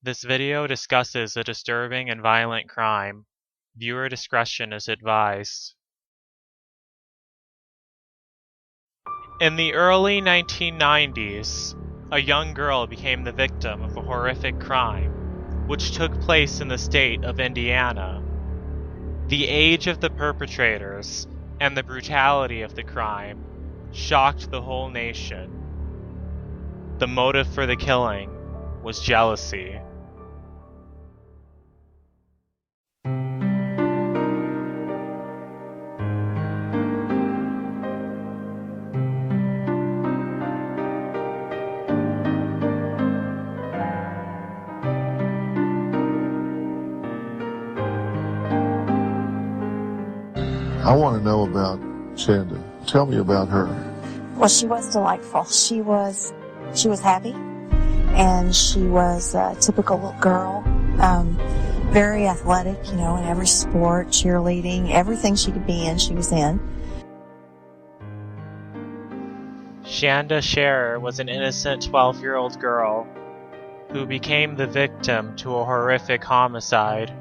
This video discusses a disturbing and violent crime. Viewer discretion is advised. In the early 1990s, a young girl became the victim of a horrific crime, which took place in the state of Indiana. The age of the perpetrators and the brutality of the crime shocked the whole nation. The motive for the killing was jealousy. I want to know about Shanda. Tell me about her. Well, she was delightful. She was happy, and she was a typical little girl, very athletic, in every sport, cheerleading, everything she could be in, she was in. Shanda Sharer was an innocent 12-year-old girl who became the victim to a horrific homicide.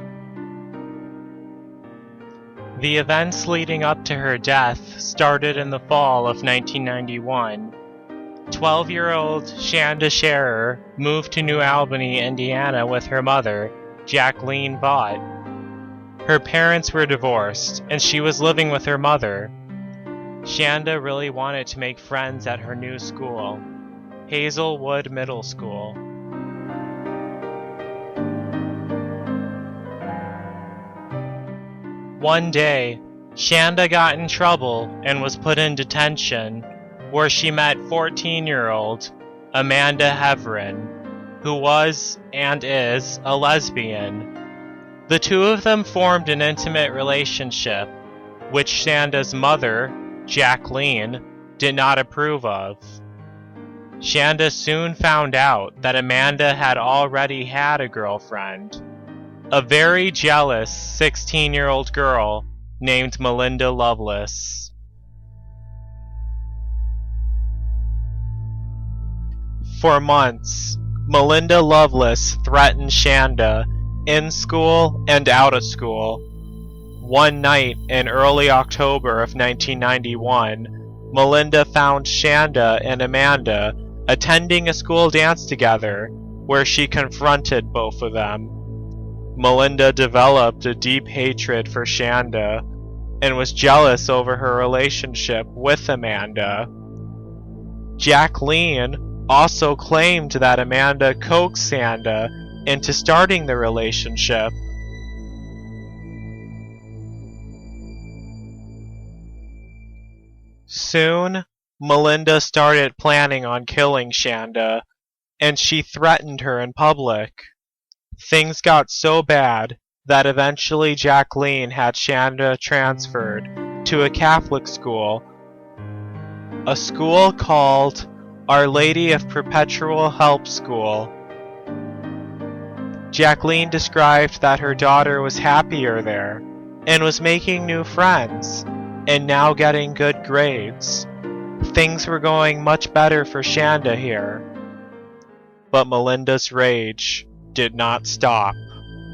The events leading up to her death started in the fall of 1991. 12-year-old Shanda Sharer moved to New Albany, Indiana with her mother, Jacqueline Bott. Her parents were divorced, and she was living with her mother. Shanda really wanted to make friends at her new school, Hazelwood Middle School. One day, Shanda got in trouble and was put in detention, where she met 14-year-old Amanda Heverin, who was and is a lesbian. The two of them formed an intimate relationship, which Shanda's mother, Jacqueline, did not approve of. Shanda soon found out that Amanda had already had a girlfriend, a very jealous 16-year-old girl named Melinda Loveless. For months, Melinda Loveless threatened Shanda in school and out of school. One night in early October of 1991, Melinda found Shanda and Amanda attending a school dance together, where she confronted both of them. Melinda developed a deep hatred for Shanda and was jealous over her relationship with Amanda. Jacqueline also claimed that Amanda coaxed Shanda into starting the relationship. Soon, Melinda started planning on killing Shanda, and she threatened her in public. Things got so bad that eventually Jacqueline had Shanda transferred to a Catholic school, a school called Our Lady of Perpetual Help School. Jacqueline described that her daughter was happier there and was making new friends and now getting good grades. Things were going much better for Shanda here. But Melinda's rage did not stop.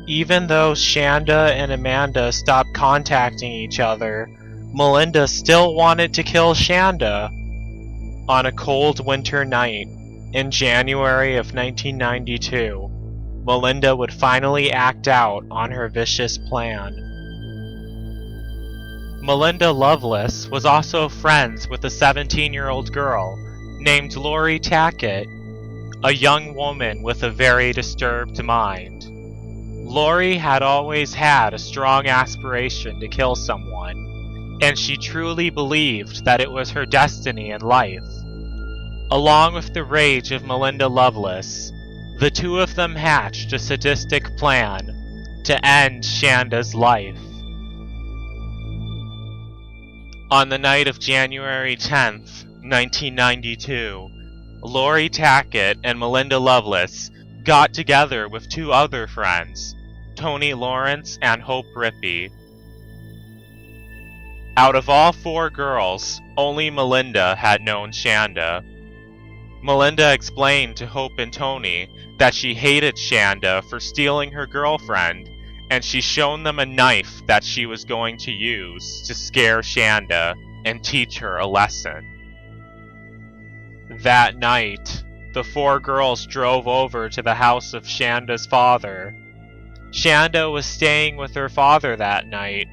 Even though Shanda and Amanda stopped contacting each other, Melinda still wanted to kill Shanda. On a cold winter night in January of 1992, Melinda would finally act out on her vicious plan. Melinda Loveless was also friends with a 17-year-old girl named Lori Tackett, a young woman with a very disturbed mind. Lori had always had a strong aspiration to kill someone, and she truly believed that it was her destiny in life. Along with the rage of Melinda Loveless, the two of them hatched a sadistic plan to end Shanda's life. On the night of January 10th, 1992, Lori Tackett and Melinda Loveless got together with two other friends, Tony Lawrence and Hope Rippey. Out of all four girls, only Melinda had known Shanda. Melinda explained to Hope and Tony that she hated Shanda for stealing her girlfriend, and she's shown them a knife that she was going to use to scare Shanda and teach her a lesson. That night, the four girls drove over to the house of Shanda's father. Shanda was staying with her father that night.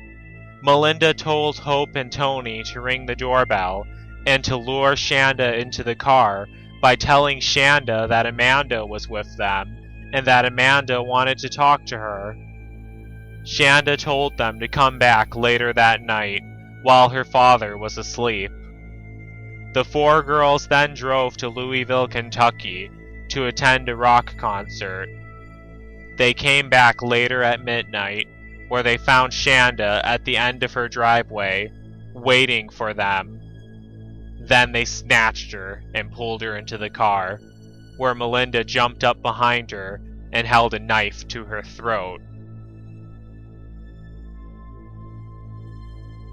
Melinda told Hope and Tony to ring the doorbell and to lure Shanda into the car by telling Shanda that Amanda was with them and that Amanda wanted to talk to her. Shanda told them to come back later that night while her father was asleep. The four girls then drove to Louisville, Kentucky to attend a rock concert. They came back later at midnight, where they found Shanda at the end of her driveway, waiting for them. Then they snatched her and pulled her into the car, where Melinda jumped up behind her and held a knife to her throat.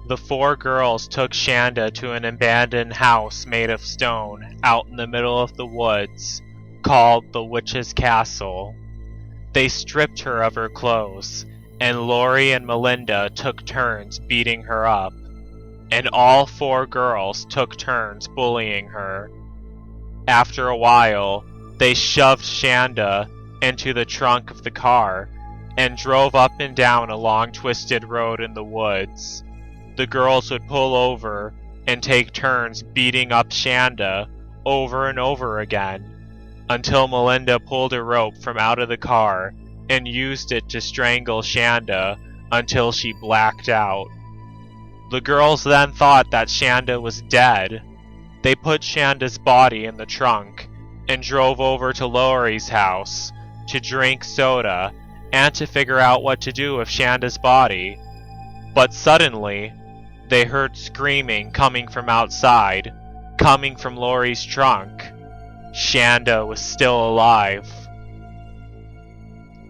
The four girls took Shanda to an abandoned house made of stone out in the middle of the woods, called the Witch's Castle. They stripped her of her clothes, and Lori and Melinda took turns beating her up, and all four girls took turns bullying her. After a while, they shoved Shanda into the trunk of the car and drove up and down a long twisted road in the woods. The girls would pull over and take turns beating up Shanda over and over again, until Melinda pulled a rope from out of the car and used it to strangle Shanda until she blacked out. The girls then thought that Shanda was dead. They put Shanda's body in the trunk and drove over to Lori's house to drink soda and to figure out what to do with Shanda's body. But suddenly, they heard screaming coming from outside, coming from Lori's trunk. Shanda was still alive.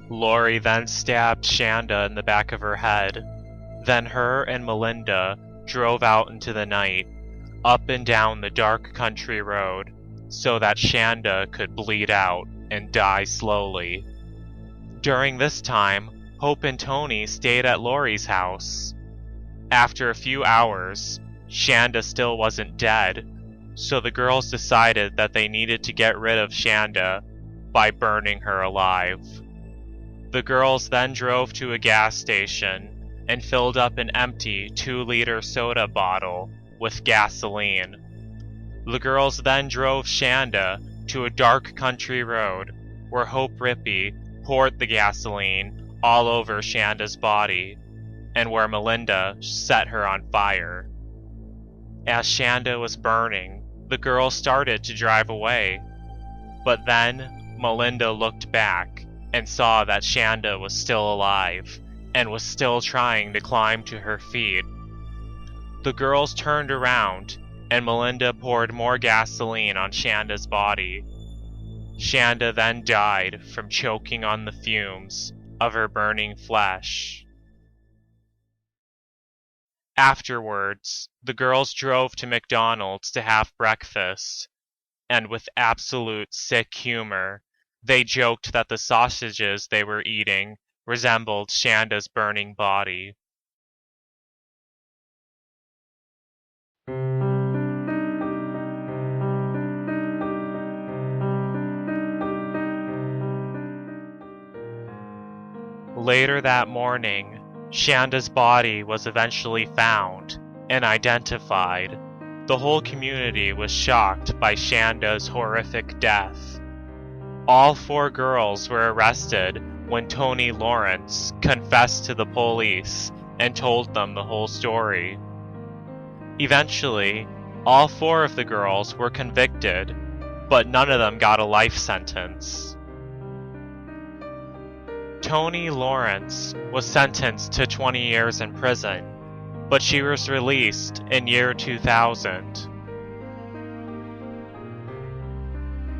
Lori then stabbed Shanda in the back of her head. Then her and Melinda drove out into the night, up and down the dark country road, so that Shanda could bleed out and die slowly. During this time, Hope and Tony stayed at Lori's house. After a few hours, Shanda still wasn't dead, so the girls decided that they needed to get rid of Shanda by burning her alive. The girls then drove to a gas station and filled up an empty 2-liter soda bottle with gasoline. The girls then drove Shanda to a dark country road where Hope Rippey poured the gasoline all over Shanda's body, and where Melinda set her on fire. As Shanda was burning, the girls started to drive away, but then Melinda looked back and saw that Shanda was still alive and was still trying to climb to her feet. The girls turned around and Melinda poured more gasoline on Shanda's body. Shanda then died from choking on the fumes of her burning flesh. Afterwards, the girls drove to McDonald's to have breakfast, and with absolute sick humor, they joked that the sausages they were eating resembled Shanda's burning body. Later that morning, Shanda's body was eventually found and identified. The whole community was shocked by Shanda's horrific death. All 4 girls were arrested when Tony Lawrence confessed to the police and told them the whole story. Eventually, all 4 of the girls were convicted, but none of them got a life sentence. Tony Lawrence was sentenced to 20 years in prison, but she was released in year 2000.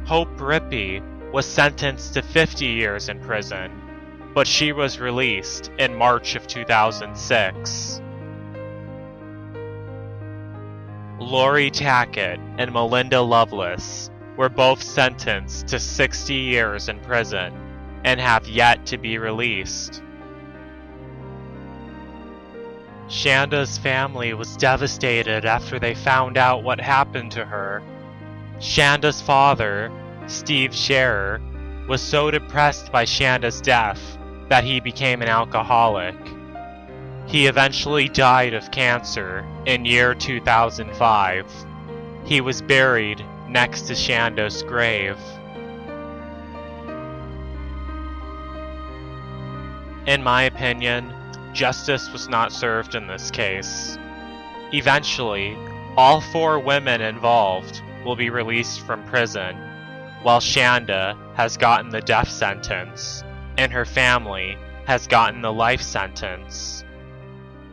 Hope Rippey was sentenced to 50 years in prison, but she was released in March of 2006. Lori Tackett and Melinda Loveless were both sentenced to 60 years in prison and have yet to be released. Shanda's family was devastated after they found out what happened to her. Shanda's father, Steve Sharer, was so depressed by Shanda's death that he became an alcoholic. He eventually died of cancer in year 2005. He was buried next to Shanda's grave. In my opinion, justice was not served in this case. Eventually, all 4 women involved will be released from prison, while Shanda has gotten the death sentence, and her family has gotten the life sentence.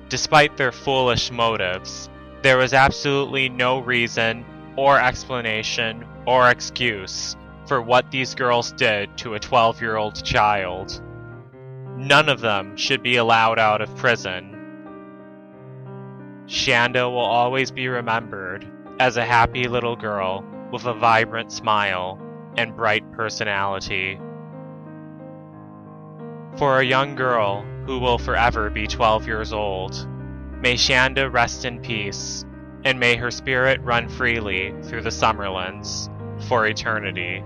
Despite their foolish motives, there was absolutely no reason or explanation or excuse for what these girls did to a 12-year-old child. None of them should be allowed out of prison. Shanda will always be remembered as a happy little girl with a vibrant smile and bright personality. For a young girl who will forever be 12 years old, may Shanda rest in peace, and may her spirit run freely through the Summerlands for eternity.